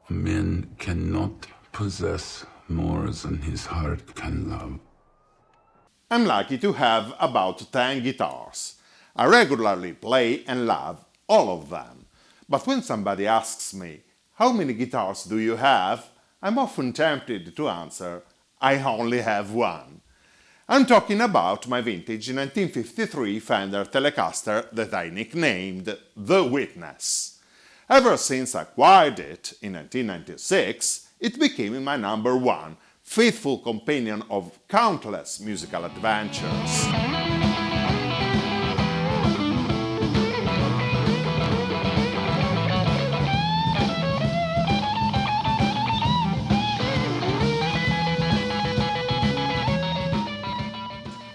A man cannot possess more than his heart can love. I'm lucky to have about 10 guitars. I regularly play and love all of them. But when somebody asks me, how many guitars do you have? I'm often tempted to answer, I only have one. I'm talking about my vintage 1953 Fender Telecaster that I nicknamed The Witness. Ever since I acquired it in 1996, it became my number one, faithful companion of countless musical adventures.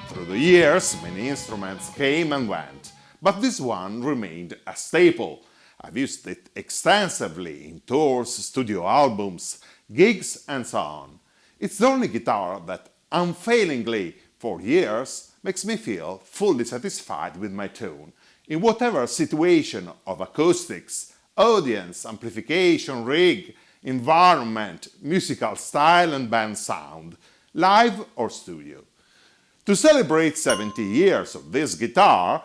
Through the years, many instruments came and went, but this one remained a staple. I've used it extensively in tours, studio albums, gigs, and so on. It's the only guitar that unfailingly, for years, makes me feel fully satisfied with my tone, in whatever situation of acoustics, audience, amplification, rig, environment, musical style and band sound, live or studio. To celebrate 70 years of this guitar,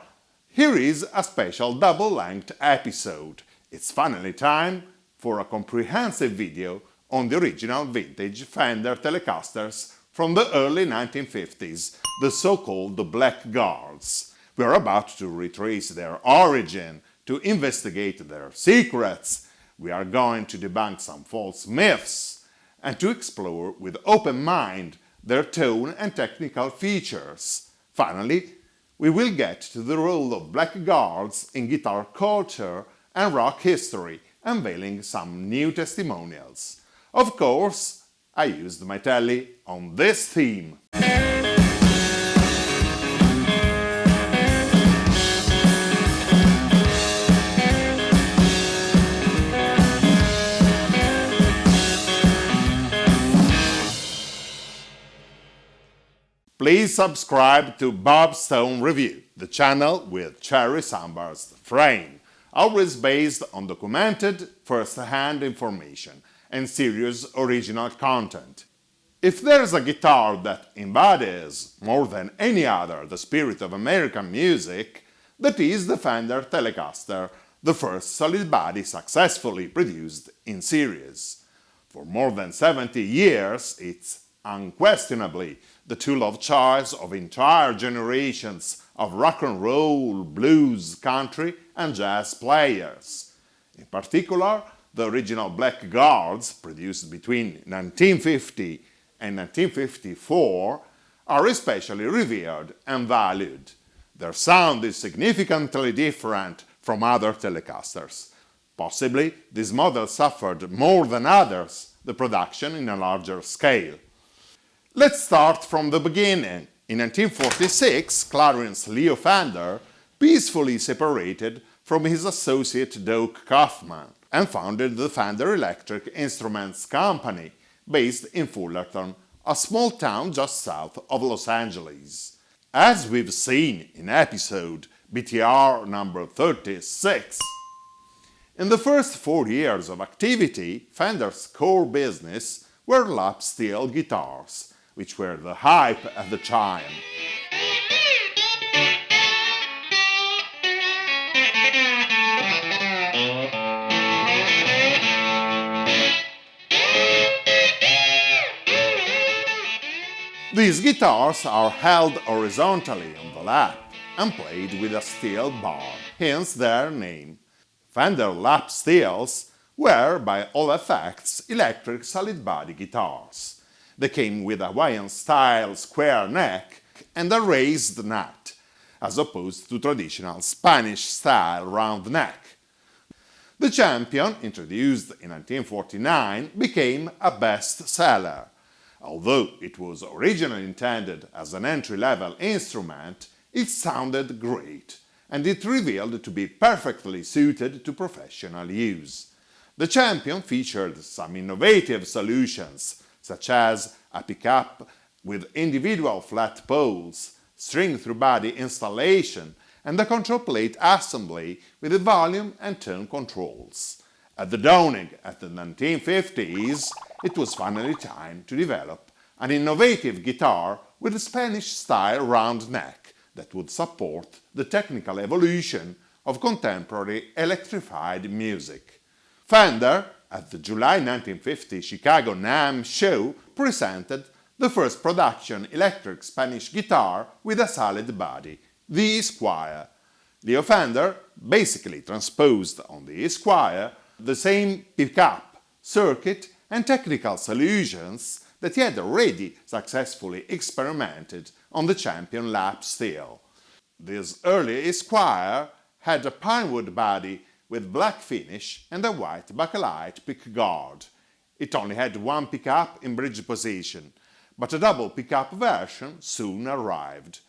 here is a special double-length episode. It's finally time for a comprehensive video on the original vintage Fender Telecasters from the early 1950s, the so-called Blackguards. We are about to retrace their origin, to investigate their secrets. We are going to debunk some false myths and to explore with open mind their tone and technical features. Finally, we will get to the role of Blackguards in guitar culture and rock history, unveiling some new testimonials. Of course, I used my telly on this theme. Please subscribe to Bob Stone Review, the channel with cherry sunburst frame, always based on documented, first-hand information and serious original content. If there's a guitar that embodies, more than any other, the spirit of American music, that is the Fender Telecaster, the first solid body successfully produced in series. For more than 70 years, it's unquestionably the tool of choice of entire generations of rock and roll, blues, country, and jazz players. In particular, the original Blackguards, produced between 1950 and 1954, are especially revered and valued. Their sound is significantly different from other Telecasters. Possibly, this model suffered more than others the production in a larger scale. Let's start from the beginning. In 1946, Clarence Leo Fender peacefully separated from his associate Doak Kaufman and founded the Fender Electric Instruments Company, based in Fullerton, a small town just south of Los Angeles. As we've seen in episode BTR number 36, in the first 4 years of activity, Fender's core business were lap steel guitars, which were the hype at the time. These guitars are held horizontally on the lap and played with a steel bar, hence their name. Fender lap steels were, by all effects, electric solid-body guitars. They came with a Hawaiian-style square neck and a raised nut, as opposed to traditional Spanish-style round neck. The Champion, introduced in 1949, became a best-seller. Although it was originally intended as an entry-level instrument, it sounded great, and it revealed to be perfectly suited to professional use. The Champion featured some innovative solutions, such as a pickup with individual flat poles, string-through-body installation, and a control plate assembly with the volume and tone controls. At the dawning of the 1950s, it was finally time to develop an innovative guitar with a Spanish-style round neck that would support the technical evolution of contemporary electrified music. Fender, at the July 1950 Chicago NAMM show, presented the first production electric Spanish guitar with a solid body, the Esquire. Leo Fender basically transposed on the Esquire the same pickup, circuit and technical solutions that he had already successfully experimented on the Champion lap steel. This early Esquire had a pinewood body with black finish and a white bakelite pickguard. It only had one pickup in bridge position, but a double pickup version soon arrived.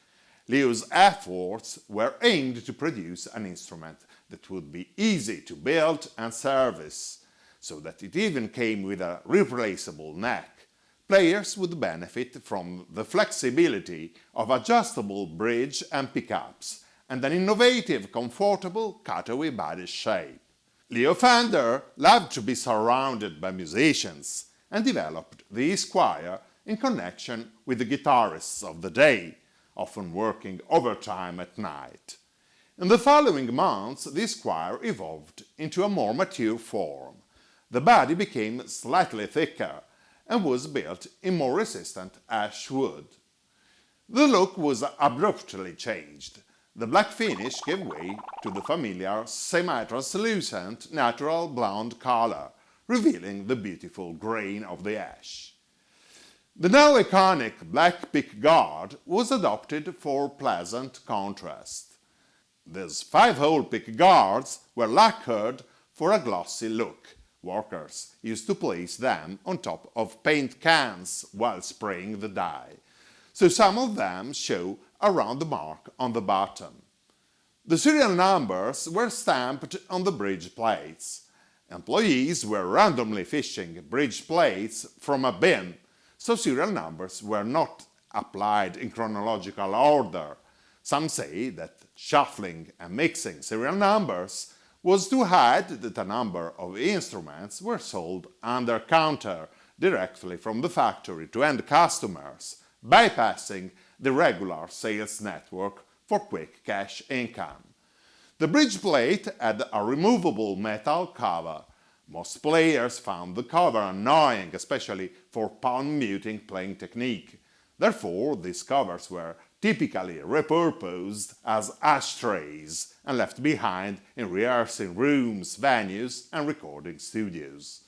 Leo's efforts were aimed to produce an instrument that would be easy to build and service, so that it even came with a replaceable neck. Players would benefit from the flexibility of adjustable bridge and pickups, and an innovative, comfortable cutaway body shape. Leo Fender loved to be surrounded by musicians and developed the Esquire in connection with the guitarists of the day, often working overtime at night. In the following months, the Esquire evolved into a more mature form. The body became slightly thicker and was built in more resistant ash wood. The look was abruptly changed. The black finish gave way to the familiar semi-translucent natural blonde color, revealing the beautiful grain of the ash. The now iconic black pickguard was adopted for pleasant contrast. These 5-hole pickguards were lacquered for a glossy look. Workers used to place them on top of paint cans while spraying the dye, so some of them show a round mark on the bottom. The serial numbers were stamped on the bridge plates. Employees were randomly fishing bridge plates from a bin, so serial numbers were not applied in chronological order. Some say that shuffling and mixing serial numbers was to hide that a number of instruments were sold under counter directly from the factory to end customers, bypassing the regular sales network for quick cash income. The bridge plate had a removable metal cover. Most players found the cover annoying, especially for palm-muting playing technique. Therefore, these covers were typically repurposed as ashtrays and left behind in rehearsing rooms, venues, and recording studios.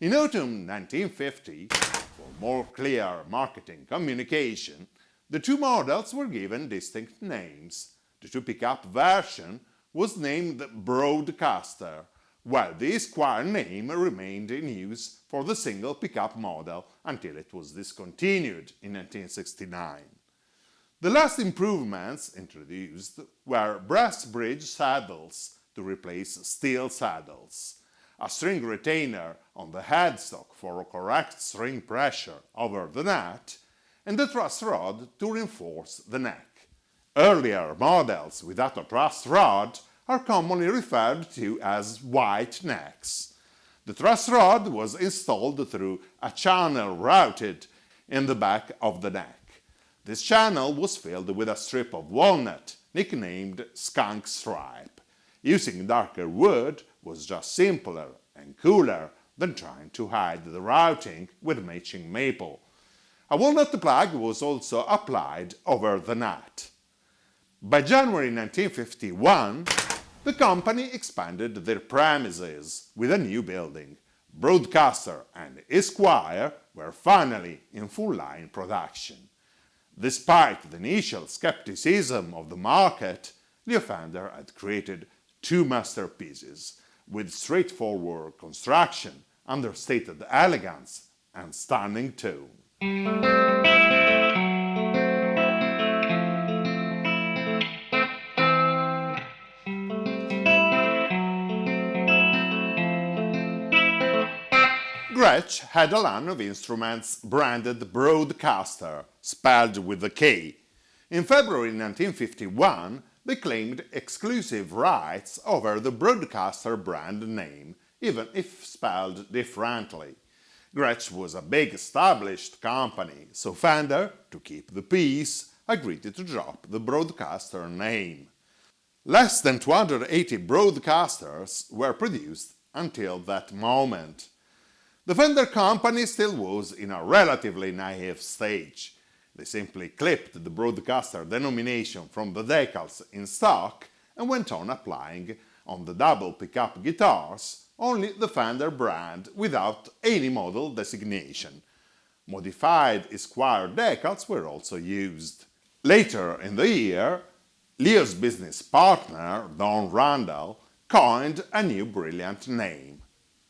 In autumn 1950, for more clear marketing communication, the two models were given distinct names. The two-pickup version was named Broadcaster, while the Esquire name remained in use for the single pickup model until it was discontinued in 1969. The last improvements introduced were brass bridge saddles to replace steel saddles, a string retainer on the headstock for correct string pressure over the nut, and a truss rod to reinforce the neck. Earlier models without a truss rod are commonly referred to as white necks. The truss rod was installed through a channel routed in the back of the neck. This channel was filled with a strip of walnut, nicknamed skunk stripe. Using darker wood was just simpler and cooler than trying to hide the routing with matching maple. A walnut plug was also applied over the nut. By January 1951, the company expanded their premises with a new building. Broadcaster and Esquire were finally in full-line production. Despite the initial skepticism of the market, Leo Fender had created two masterpieces with straightforward construction, understated elegance, and stunning tone. Gretsch had a line of instruments branded Broadcaster, spelled with a K. In February 1951, they claimed exclusive rights over the Broadcaster brand name, even if spelled differently. Gretsch was a big established company, so Fender, to keep the peace, agreed to drop the Broadcaster name. Less than 280 Broadcasters were produced until that moment. The Fender company still was in a relatively naive stage. They simply clipped the Broadcaster denomination from the decals in stock and went on applying on the double pickup guitars only the Fender brand without any model designation. Modified Esquire decals were also used. Later in the year, Leo's business partner, Don Randall, coined a new brilliant name,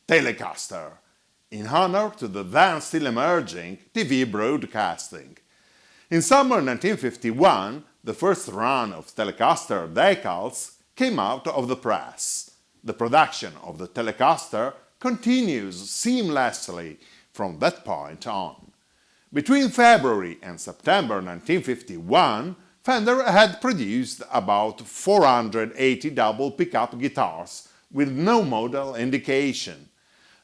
Telecaster, in honor to the then still emerging TV broadcasting. In summer 1951, the first run of Telecaster decals came out of the press. The production of the Telecaster continues seamlessly from that point on. Between February and September 1951, Fender had produced about 480 double pickup guitars with no model indication.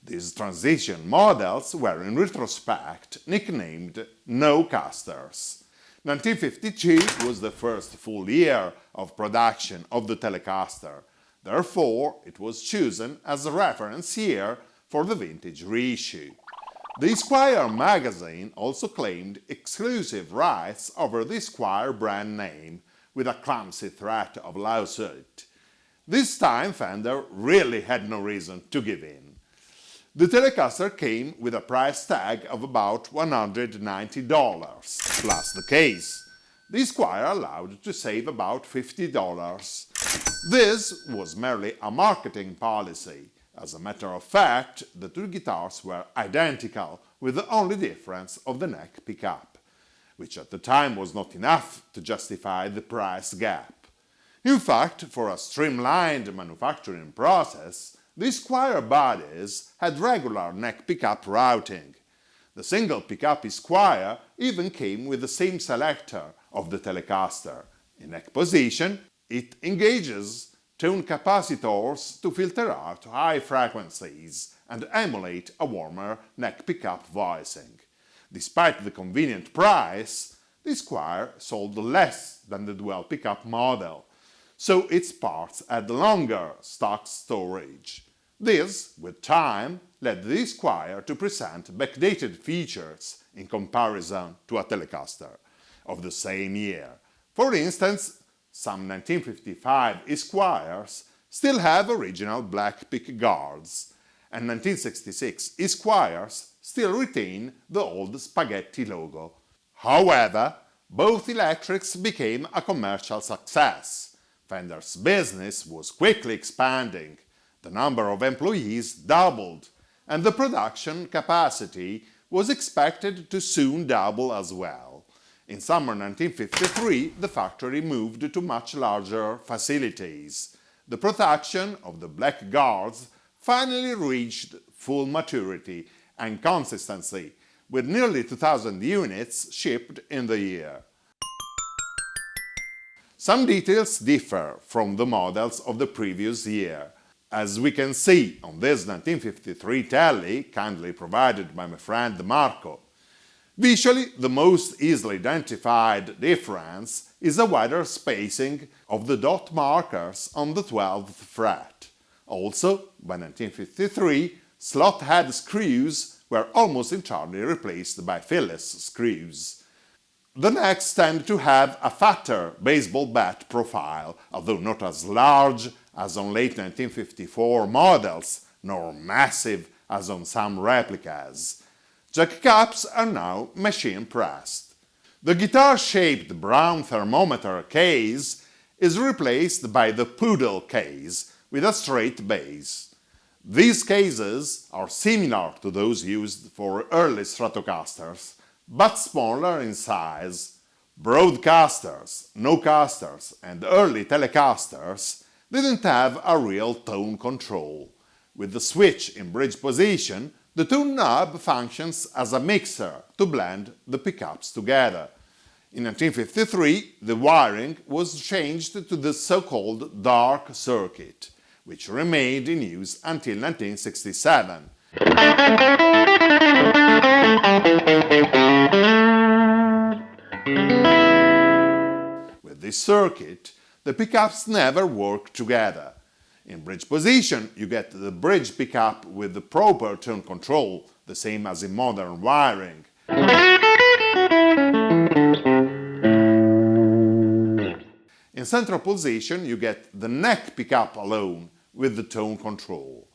These transition models were in retrospect nicknamed No-Casters. 1952 was the first full year of production of the Telecaster. Therefore, it was chosen as a reference year for the vintage reissue. The Esquire magazine also claimed exclusive rights over the Esquire brand name, with a clumsy threat of lawsuit. This time Fender really had no reason to give in. The Telecaster came with a price tag of about $190, plus the case. The Esquire allowed to save about $50. This was merely a marketing policy. As a matter of fact, the two guitars were identical, with the only difference of the neck pickup, which at the time was not enough to justify the price gap. In fact, for a streamlined manufacturing process, the Esquire bodies had regular neck pickup routing. The single pickup Esquire even came with the same selector of the Telecaster. In neck position, it engages tone capacitors to filter out high frequencies and emulate a warmer neck pickup voicing. Despite the convenient price, the Esquire sold less than the dual pickup model, so its parts had longer stock storage. This, with time, led the Esquire to present backdated features in comparison to a Telecaster of the same year. For instance, some 1955 Esquires still have original black pick guards, and 1966 Esquires still retain the old spaghetti logo. However, both electrics became a commercial success. Fender's business was quickly expanding. The number of employees doubled, and the production capacity was expected to soon double as well. In summer 1953, the factory moved to much larger facilities. The production of the black guards finally reached full maturity and consistency, with nearly 2,000 units shipped in the year. Some details differ from the models of the previous year. As we can see on this 1953 telly, kindly provided by my friend Marco. Visually, the most easily identified difference is a wider spacing of the dot markers on the 12th fret. Also, by 1953, slot head screws were almost entirely replaced by Phillips screws. The necks tend to have a fatter baseball bat profile, although not as large as on late 1954 models, nor massive as on some replicas. Jack caps are now machine-pressed. The guitar-shaped brown thermometer case is replaced by the Poodle case with a straight base. These cases are similar to those used for early Stratocasters, but smaller in size. Broadcasters, No-Casters, and early Telecasters didn't have a real tone control. With the switch in bridge position, the tone knob functions as a mixer to blend the pickups together. In 1953, the wiring was changed to the so-called dark circuit, which remained in use until 1967. With this circuit, the pickups never work together. In bridge position, you get the bridge pickup with the proper tone control, the same as in modern wiring. In central position, you get the neck pickup alone with the tone control.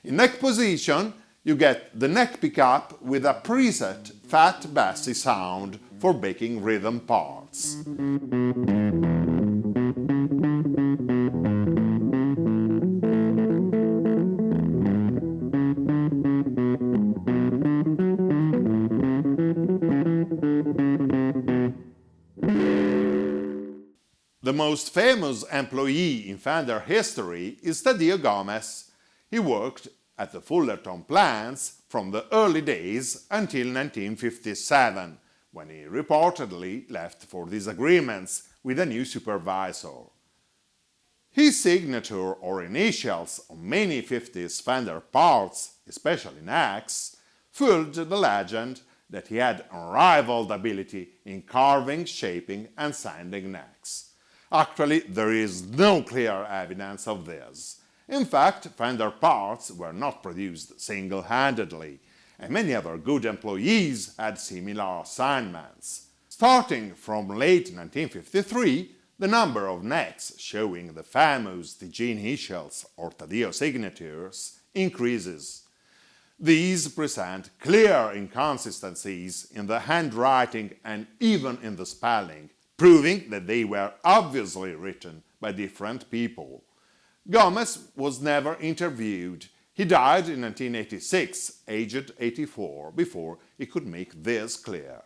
In neck position, you get the neck pickup with a preset fat bassy sound for backing rhythm parts. The most famous employee in Fender history is Taddeo Gomez. He worked at the Fullerton plants from the early days until 1957, when he reportedly left for disagreements with a new supervisor. His signature or initials on many 50s Fender parts, especially necks, fueled the legend that he had unrivaled ability in carving, shaping and sanding necks. Actually, there is no clear evidence of this. In fact, Fender parts were not produced single-handedly, and many other good employees had similar assignments. Starting from late 1953, the number of necks showing the famous TG initials or Taddeo signatures increases. These present clear inconsistencies in the handwriting and even in the spelling, proving that they were obviously written by different people. Gomez was never interviewed. He died in 1986, aged 84, before he could make this clear.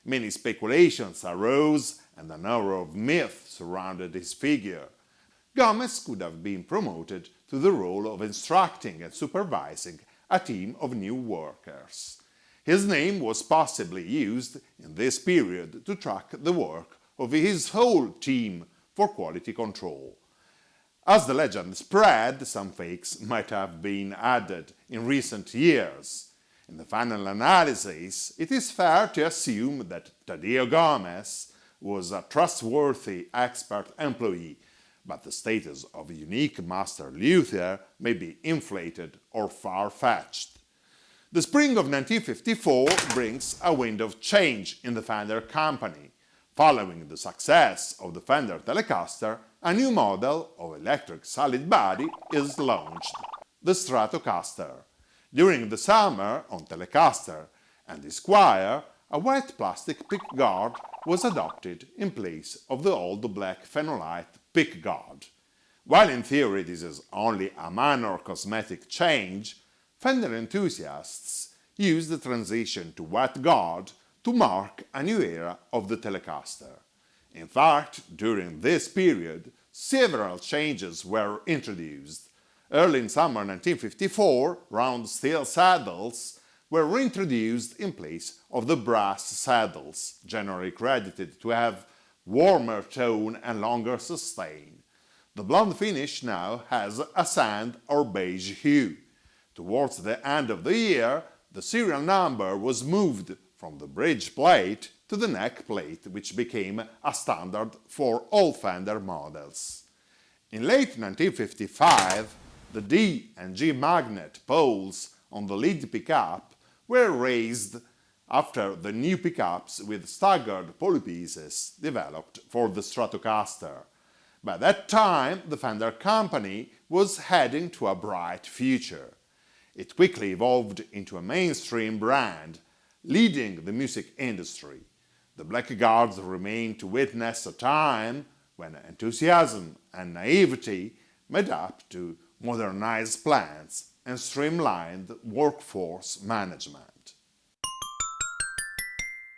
Many speculations arose and a number of myths surrounded his figure. Gomez could have been promoted to the role of instructing and supervising a team of new workers. His name was possibly used in this period to track the work of his whole team for quality control. As the legend spread, some fakes might have been added in recent years. In the final analysis, it is fair to assume that Taddeo Gomez was a trustworthy expert employee, but the status of a unique master luthier may be inflated or far-fetched. The spring of 1954 brings a wind of change in the Fender company. Following the success of the Fender Telecaster, a new model of electric solid body is launched, the Stratocaster. During the summer, on Telecaster and Esquire, a white plastic pickguard was adopted in place of the old black phenolite pickguard. While in theory this is only a minor cosmetic change, Fender enthusiasts use the transition to white guard to mark a new era of the Telecaster. In fact, during this period, several changes were introduced. Early in summer 1954, round steel saddles were reintroduced in place of the brass saddles, generally credited to have warmer tone and longer sustain. The blonde finish now has a sand or beige hue. Towards the end of the year, the serial number was moved from the bridge plate to the neck plate, which became a standard for all Fender models. In late 1955, the D and G magnet poles on the lead pickup were raised after the new pickups with staggered pulley pieces developed for the Stratocaster. By that time, the Fender company was heading to a bright future. It quickly evolved into a mainstream brand, leading the music industry. The black guards remained to witness a time when enthusiasm and naivety made up to modernized plans and streamlined workforce management.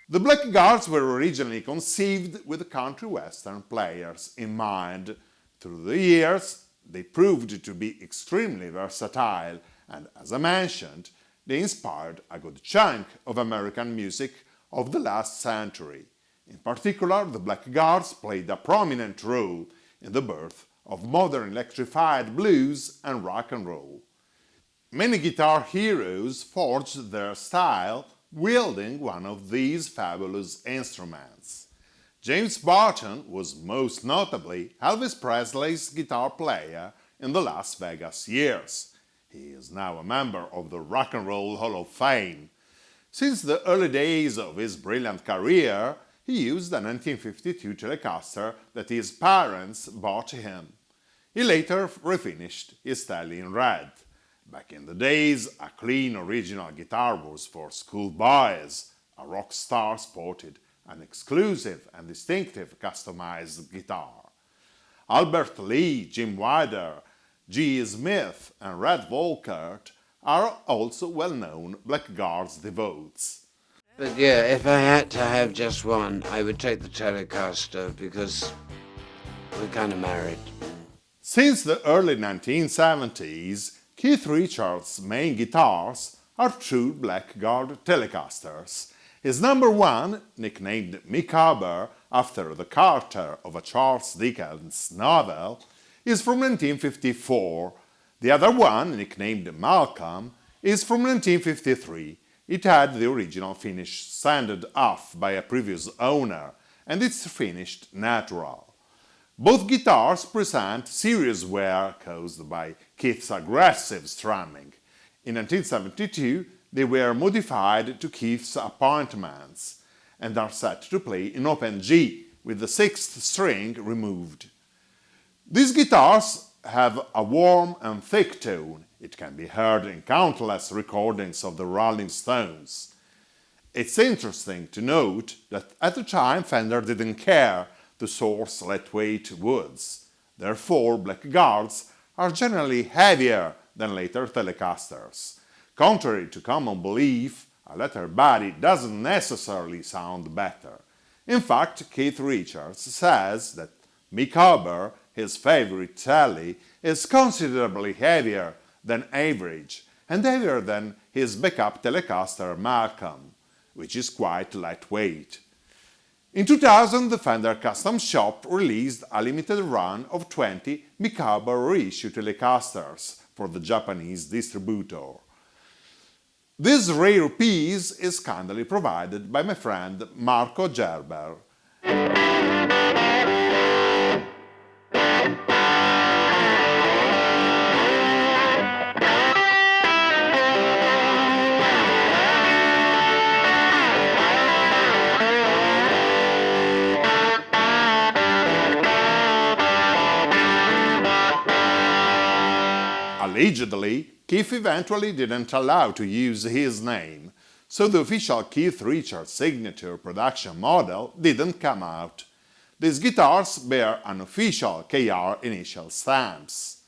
The Blackguards were originally conceived with country western players in mind. Through the years, they proved to be extremely versatile, and as I mentioned, they inspired a good chunk of American music of the last century. In particular, the Blackguards played a prominent role in the birth of modern electrified blues and rock and roll. Many guitar heroes forged their style wielding one of these fabulous instruments. James Barton was most notably Elvis Presley's guitar player in the Las Vegas years. He is now a member of the Rock and Roll Hall of Fame. Since the early days of his brilliant career, he used a 1952 Telecaster that his parents bought him. He later refinished his Tele in red. Back in the days, a clean original guitar was for schoolboys. A rock star sported an exclusive and distinctive customized guitar. Albert Lee, Jim Wider, G. E. Smith, and Red Volkert are also well-known Blackguards devotees. But yeah, if I had to have just one, I would take the Telecaster because we're kind of married. Since the early 1970s, Keith Richards' main guitars are true Blackguard Telecasters. His number one, nicknamed Micawber after the character of a Charles Dickens novel, is from 1954. The other one, nicknamed Malcolm, is from 1953. It had the original finish sanded off by a previous owner, and it's finished natural. Both guitars present serious wear caused by Keith's aggressive strumming. In 1972, they were modified to Keith's appointments and are set to play in open G with the sixth string removed. These guitars have a warm and thick tone. It can be heard in countless recordings of the Rolling Stones. It's interesting to note that at the time Fender didn't care to source lightweight woods. Therefore, Blackguards are generally heavier than later Telecasters. Contrary to common belief, a lighter body doesn't necessarily sound better. In fact, Keith Richards says that Micawber, his favorite Tele, is considerably heavier than average and heavier than his backup Telecaster Malcolm, which is quite lightweight. In 2000, the Fender Custom Shop released a limited run of 20 Micawber reissue Telecasters for the Japanese distributor. This rare piece is kindly provided by my friend Marco Gerber. Allegedly, Keith eventually didn't allow to use his name, so the official Keith Richards signature production model didn't come out. These guitars bear unofficial KR initial stamps.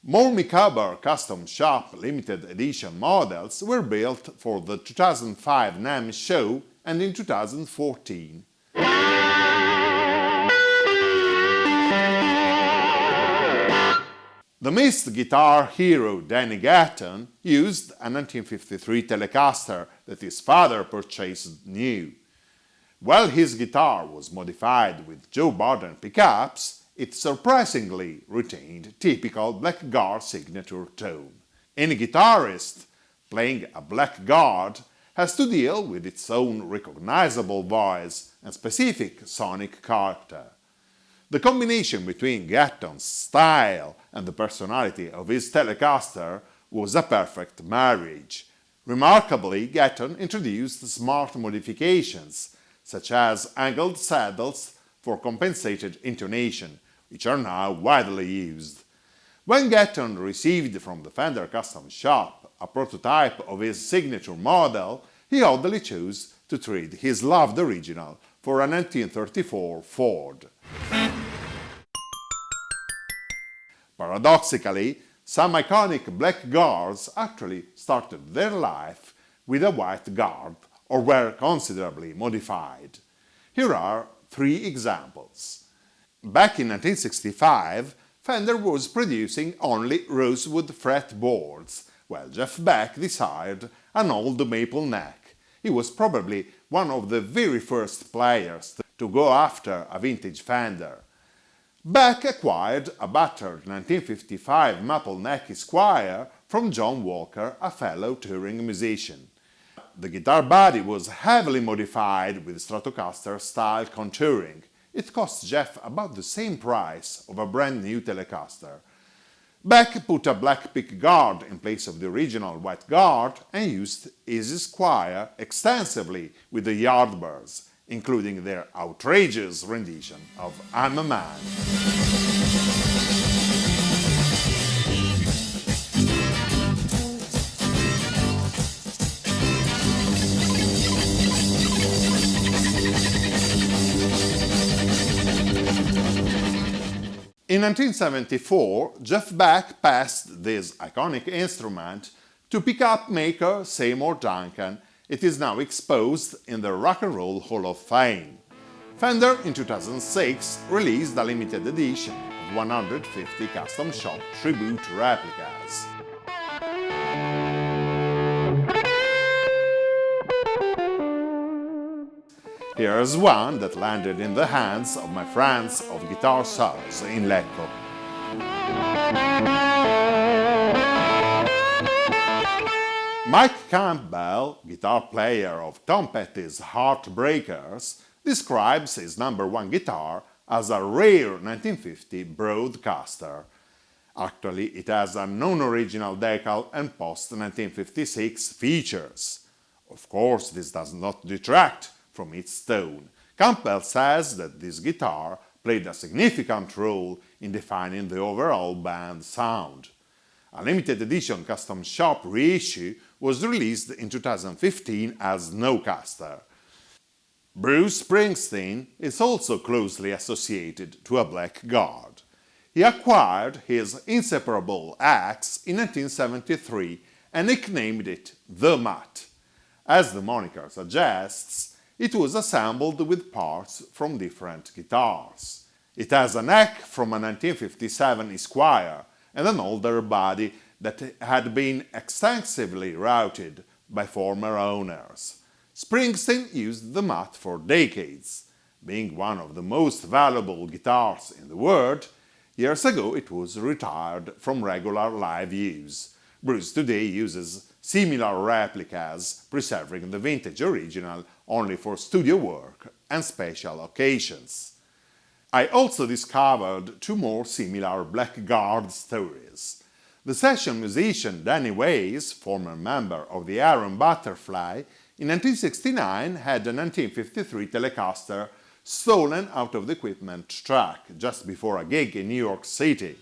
More Micawber Custom Shop limited edition models were built for the 2005 NAMM show and in 2014. The missed guitar hero Danny Gatton used a 1953 Telecaster that his father purchased new. While his guitar was modified with Joe Barton pickups, it surprisingly retained typical Blackguard signature tone. Any guitarist playing a Blackguard has to deal with its own recognizable voice and specific sonic character. The combination between Gatton's style and the personality of his Telecaster was a perfect marriage. Remarkably, Gatton introduced smart modifications, such as angled saddles for compensated intonation, which are now widely used. When Gatton received from the Fender Custom Shop a prototype of his signature model, he oddly chose to trade his loved original for a 1934 Ford. Paradoxically, some iconic black guards actually started their life with a white guard or were considerably modified. Here are three examples. Back in 1965, Fender was producing only rosewood fretboards, while Jeff Beck desired an old maple neck. He was probably one of the very first players to go after a vintage Fender. Beck acquired a battered 1955 maple neck Esquire from John Walker, a fellow touring musician. The guitar body was heavily modified with Stratocaster-style contouring. It cost Jeff about the same price of a brand new Telecaster. Beck put a black pickguard in place of the original white guard and used his Esquire extensively with the Yardbirds, including their outrageous rendition of I'm a Man. In 1974, Jeff Beck passed this iconic instrument to pickup maker Seymour Duncan. It is now exposed in the Rock and Roll Hall of Fame. Fender, in 2006, released a limited edition of 150 custom shop tribute replicas. Here's one that landed in the hands of my friends of Guitar Souls in Lecco. Mike Campbell, guitar player of Tom Petty's Heartbreakers, describes his #1 guitar as a rare 1950 Broadcaster. Actually, it has a non-original decal and post-1956 features. Of course, this does not detract from its tone. Campbell says that this guitar played a significant role in defining the overall band sound. A limited edition custom shop reissue was released in 2015 as Snowcaster. Bruce Springsteen is also closely associated to a black guard. He acquired his inseparable axe in 1973 and nicknamed it The Mutt. As the moniker suggests, it was assembled with parts from different guitars. It has a neck from a 1957 Esquire and an older body that had been extensively routed by former owners. Springsteen used the Mutt for decades. Being one of the most valuable guitars in the world, years ago it was retired from regular live use. Bruce today uses similar replicas, preserving the vintage original only for studio work and special occasions. I also discovered two more similar black guard stories. The session musician Danny Weiss, former member of the Iron Butterfly, in 1969 had a 1953 Telecaster stolen out of the equipment truck just before a gig in New York City.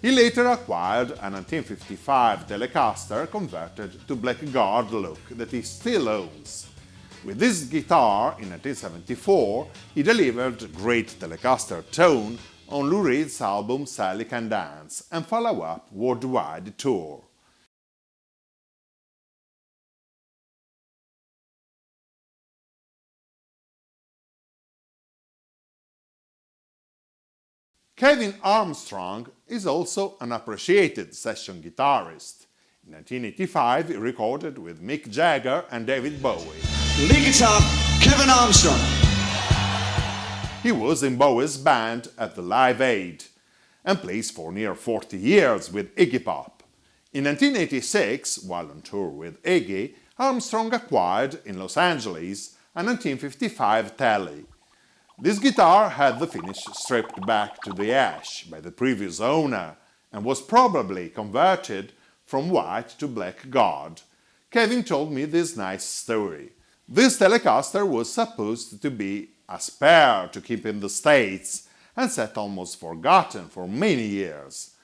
He later acquired a 1955 Telecaster converted to black guard look that he still owns. With this guitar, in 1974, he delivered great Telecaster tone on Lou Reed's album Sally Can Dance and follow-up worldwide tour. Kevin Armstrong is also an appreciated session guitarist. In 1985, he recorded with Mick Jagger and David Bowie. Lead guitar, Kevin Armstrong. He was in Bowie's band at the Live Aid and plays for near 40 years with Iggy Pop. In 1986, while on tour with Iggy, Armstrong acquired in Los Angeles a 1955 Tele. This guitar had the finish stripped back to the ash by the previous owner and was probably converted from white to black guard. Kevin told me this nice story. This Telecaster was supposed to be a spare to keep in the States and sat almost forgotten for many years.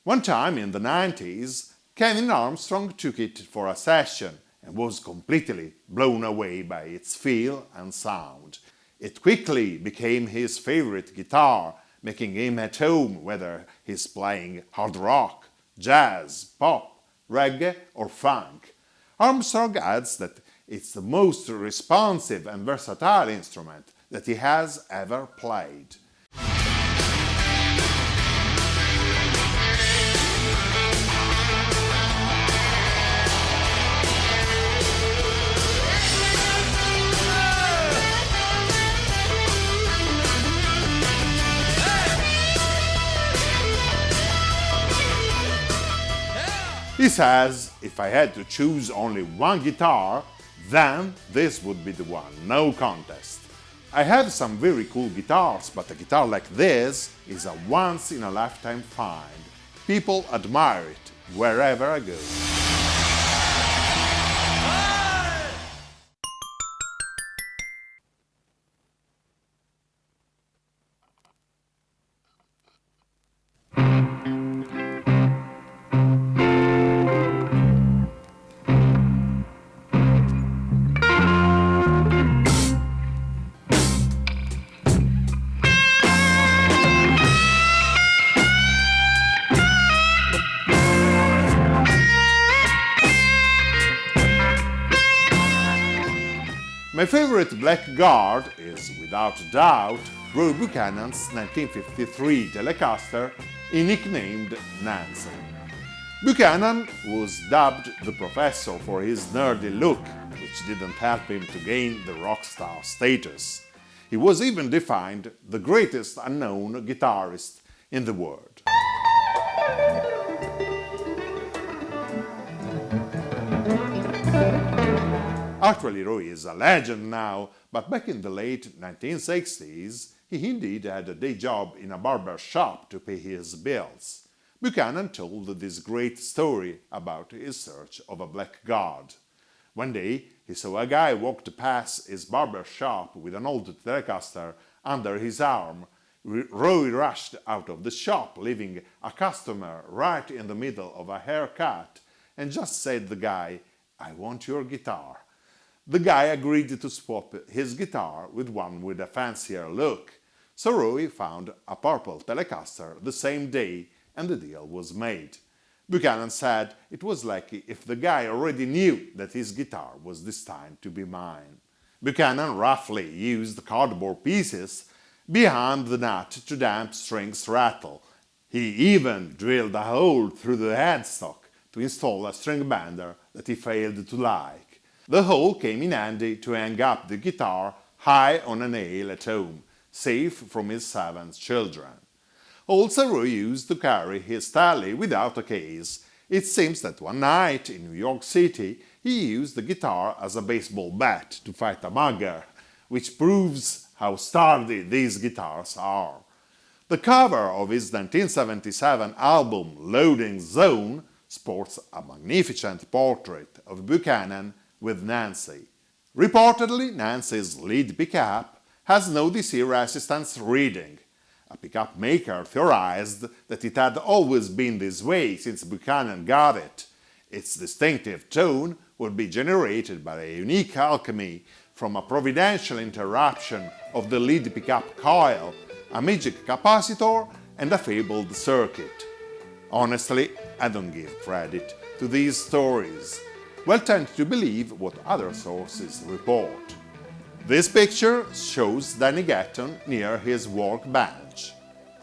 One time in the 90s, Kevin Armstrong took it for a session and was completely blown away by its feel and sound. It quickly became his favorite guitar, making him at home whether he's playing hard rock, jazz, pop, reggae or funk. Armstrong adds that it's the most responsive and versatile instrument that he has ever played. He says, if I had to choose only one guitar, then this would be the one, no contest. I have some very cool guitars, but a guitar like this is a once-in-a-lifetime find. People admire it wherever I go. My favorite blackguard is, without doubt, Roy Buchanan's 1953 Telecaster, he nicknamed Nancy. Buchanan was dubbed the Professor for his nerdy look, which didn't help him to gain the rock star status. He was even defined the greatest unknown guitarist in the world. Actually, Roy is a legend now, but back in the late 1960s, he indeed had a day job in a barber shop to pay his bills. Buchanan told this great story about his search of a blackguard. One day, he saw a guy walk past his barber shop with an old Telecaster under his arm. Roy rushed out of the shop, leaving a customer right in the middle of a haircut, and just said to the guy, "I want your guitar." The guy agreed to swap his guitar with one with a fancier look, so Roy found a purple Telecaster the same day and the deal was made. Buchanan said it was like if the guy already knew that his guitar was destined to be mine. Buchanan roughly used cardboard pieces behind the nut to damp strings rattle. He even drilled a hole through the headstock to install a string bender that he failed to like. The hole came in handy to hang up the guitar high on a nail at home, safe from his 7 children. Also, Roy used to carry his tally without a case. It seems that one night in New York City, he used the guitar as a baseball bat to fight a mugger, which proves how sturdy these guitars are. The cover of his 1977 album Loading Zone sports a magnificent portrait of Buchanan with Nancy. Reportedly, Nancy's lead pickup has no DC resistance reading. A pickup maker theorized that it had always been this way since Buchanan got it. Its distinctive tone would be generated by a unique alchemy from a providential interruption of the lead pickup coil, a magic capacitor, and a fabled circuit. Honestly, I don't give credit to these stories. Well, tend to believe what other sources report. This picture shows Danny Gatton near his workbench.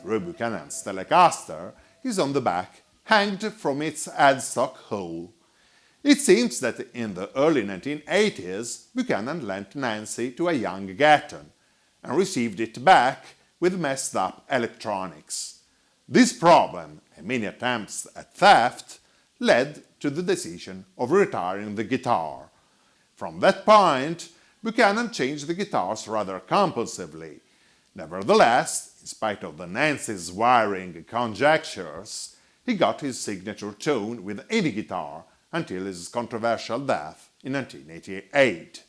Roy Buchanan's Telecaster is on the back, hanged from its headstock hole. It seems that in the early 1980s, Buchanan lent Nancy to a young Gatton and received it back with messed up electronics. This problem, and many attempts at theft, led to the decision of retiring the guitar. From that point, Buchanan changed the guitars rather compulsively. Nevertheless, in spite of the Nancy's wiring conjectures, he got his signature tone with any guitar until his controversial death in 1988.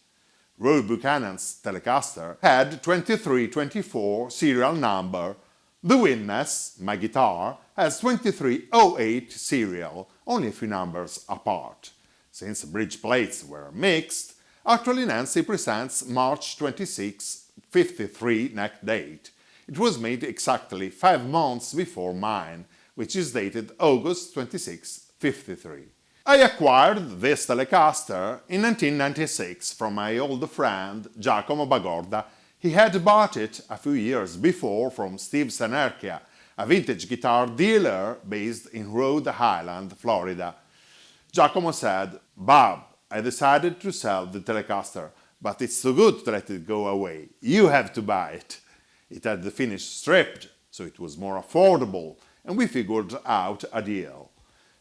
Roy Buchanan's Telecaster had 2324 serial number. The Witness, my guitar, has 2308 serial, only a few numbers apart. Since bridge plates were mixed, actually Nancy presents March 26, 53 neck date. It was made exactly 5 months before mine, which is dated August 26, 53. I acquired this Telecaster in 1996 from my old friend Giacomo Bagorda. He had bought it a few years before from Steve Senerchia, a vintage guitar dealer based in Rhode Island, Florida. Giacomo said, "Bob, I decided to sell the Telecaster, but it's too good to let it go away. You have to buy it." It had the finish stripped, so it was more affordable, and we figured out a deal.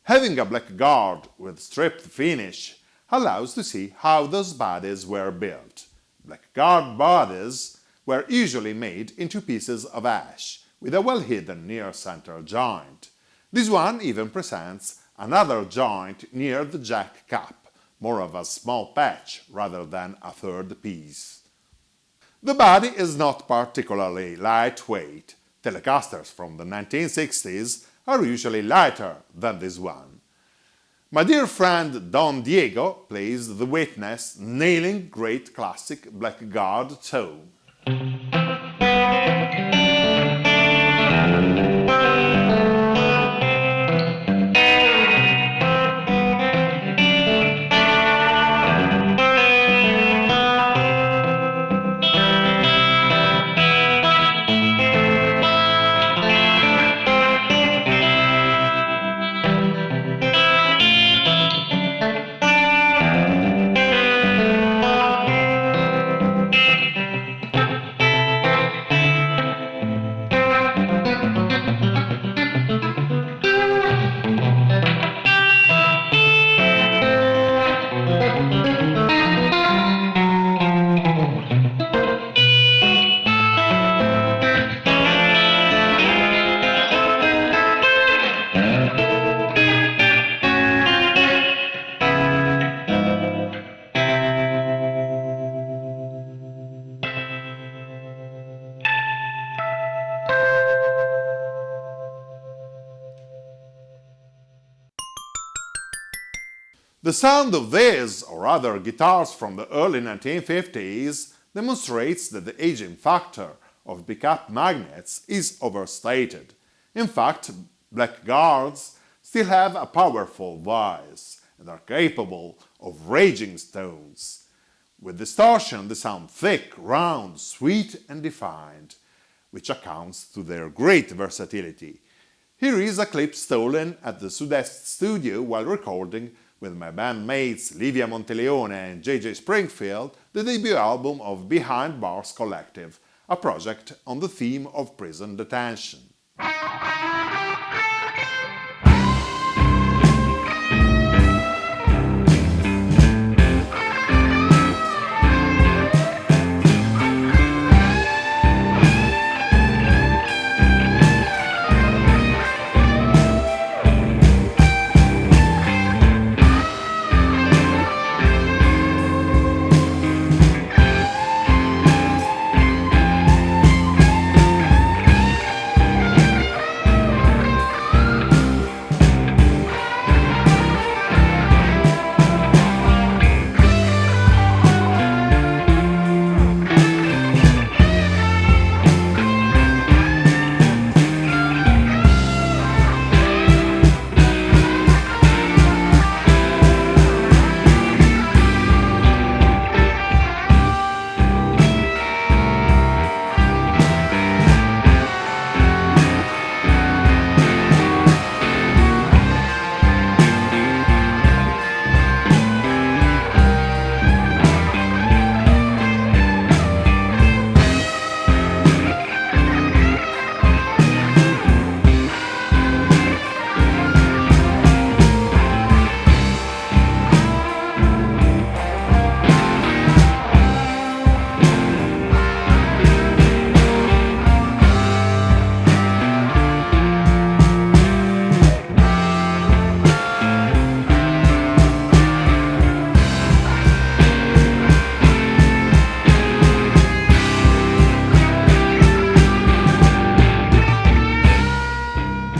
Having a black guard with stripped finish allows to see how those bodies were built. Black guard bodies were usually made into pieces of ash, with a well-hidden near-center joint. This one even presents another joint near the jack cap, more of a small patch rather than a third piece. The body is not particularly lightweight. Telecasters from the 1960s are usually lighter than this one. My dear friend Don Diego plays the witness, nailing great classic blackguard tone. The sound of these or other guitars from the early 1950s demonstrates that the aging factor of pickup magnets is overstated. In fact, blackguards still have a powerful voice and are capable of raging tones. With distortion, they sound thick, round, sweet and defined, which accounts to their great versatility. Here is a clip stolen at the Sud-Est studio while recording with my bandmates Livia Monteleone and JJ Springfield the debut album of Behind Bars Collective, a project on the theme of prison detention.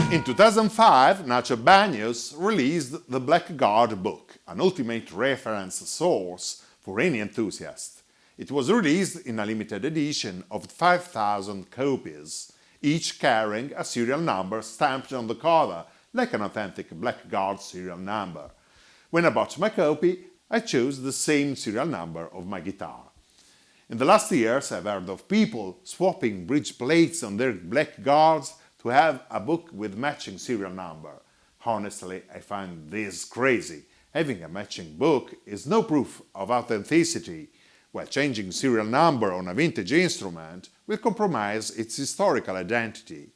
In 2005, Nacho Baños released the Blackguard book, an ultimate reference source for any enthusiast. It was released in a limited edition of 5,000 copies, each carrying a serial number stamped on the cover, like an authentic Blackguard serial number. When I bought my copy, I chose the same serial number of my guitar. In the last years, I've heard of people swapping bridge plates on their Blackguards to have a book with matching serial number. Honestly, I find this crazy. Having a matching book is no proof of authenticity, while changing serial number on a vintage instrument will compromise its historical identity.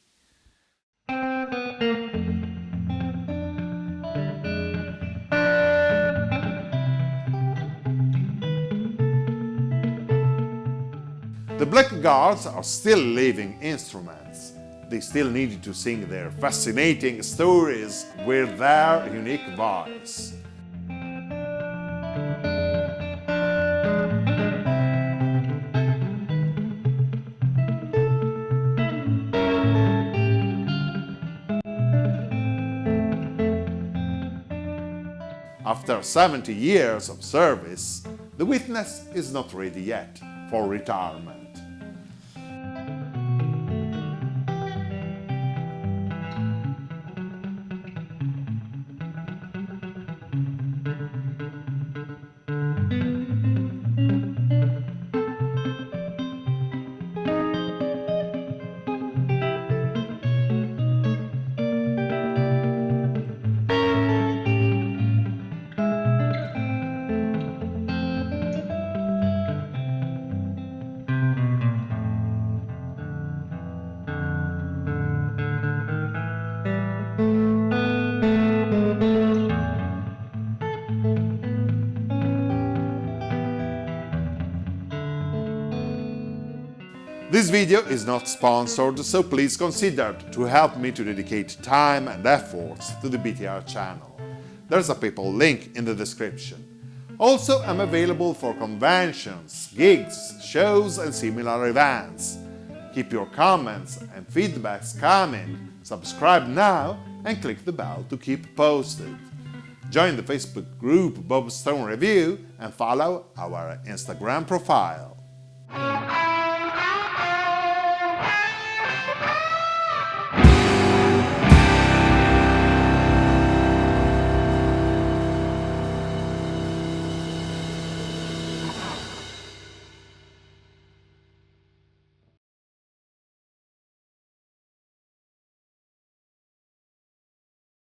The Blackguards are still living instruments. They still need to sing their fascinating stories with their unique voice. After 70 years of service, the Witness is not ready yet for retirement. This video is not sponsored, so please consider to help me to dedicate time and efforts to the BTR channel. There's a PayPal link in the description. Also, I'm available for conventions, gigs, shows and similar events. Keep your comments and feedbacks coming, subscribe now and click the bell to keep posted. Join the Facebook group Bob Stone Review and follow our Instagram profile.